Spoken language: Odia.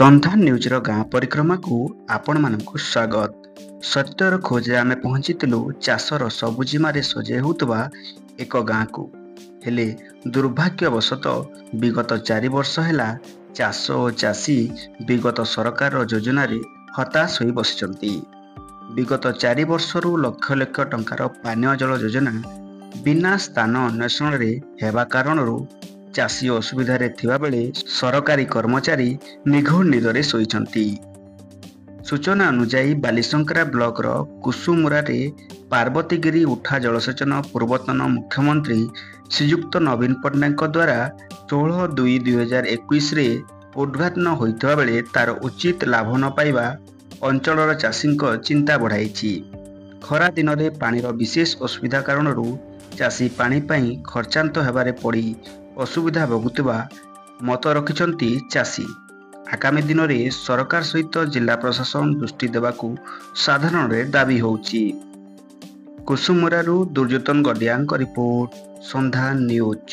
ସନ୍ଧ୍ୟା ନ୍ୟୁଜ୍ର ଗାଁ ପରିକ୍ରମାକୁ ଆପଣମାନଙ୍କୁ ସ୍ୱାଗତ। ସତ୍ୟର ଖୋଜରେ ଆମେ ପହଞ୍ଚିଥିଲୁ ଚାଷର ସବୁଜିମାରେ ସଜେଇ ହେଉଥିବା ଏକ ଗାଁକୁ। ହେଲେ ଦୁର୍ଭାଗ୍ୟବଶତଃ ବିଗତ 4 ବର୍ଷ ହେଲା ଚାଷ ଓ ଚାଷୀ ବିଗତ ସରକାରର ଯୋଜନାରେ ହତାଶ ହୋଇ ବସିଛନ୍ତି। ବିଗତ 4 ବର୍ଷରୁ ଲକ୍ଷ ଲକ୍ଷ ଟଙ୍କାର ପାନୀୟ ଜଳ ଯୋଜନା ବିନା ସ୍ଥାନ ଅନ୍ୱେଷଣରେ ହେବା କାରଣରୁ ଚାଷୀ ଅସୁବିଧାରେ ଥିବାବେଳେ ସରକାରୀ କର୍ମଚାରୀ ନିଘୋଡ଼ ନିଦରେ ଶୋଇଛନ୍ତି। ସୂଚନା ଅନୁଯାୟୀ ବାଲିଶଙ୍କରା ବ୍ଲକର କୁସୁମୁରାରେ ପାର୍ବତୀଗିରି ଉଠା ଜଳସେଚନ ପୂର୍ବତନ ମୁଖ୍ୟମନ୍ତ୍ରୀ ଶ୍ରୀଯୁକ୍ତ ନବୀନ ପଟ୍ଟନାୟକଙ୍କ ଦ୍ୱାରା 16/2/2021ରେ ଉଦ୍ଘାଟନ ହୋଇଥିବା ବେଳେ ତାର ଉଚିତ ଲାଭ ନ ପାଇବା ଅଞ୍ଚଳର ଚାଷୀଙ୍କ ଚିନ୍ତା ବଢ଼ାଇଛି। ଖରା ଦିନରେ ପାଣିର ବିଶେଷ ଅସୁବିଧା କାରଣରୁ ଚାଷୀ ପାଣି ପାଇଁ ଖର୍ଚ୍ଚାନ୍ତ ହେବାରେ ପଡ଼ି ଅସୁବିଧା ଭୋଗୁଥିବା ମତ ରଖିଛନ୍ତି ଚାଷୀ। ଆଗାମୀ ଦିନରେ ସରକାର ସହିତ ଜିଲ୍ଲା ପ୍ରଶାସନ ଦୃଷ୍ଟି ଦେବାକୁ ସାଧାରଣରେ ଦାବି ହେଉଛି। କୁସୁମୁରାରୁ ଦୁର୍ଯ୍ୟୋଧନ ଗଡ଼ିଆଙ୍କ ରିପୋର୍ଟ, ସନ୍ଧ୍ୟା ନ୍ୟୁଜ୍।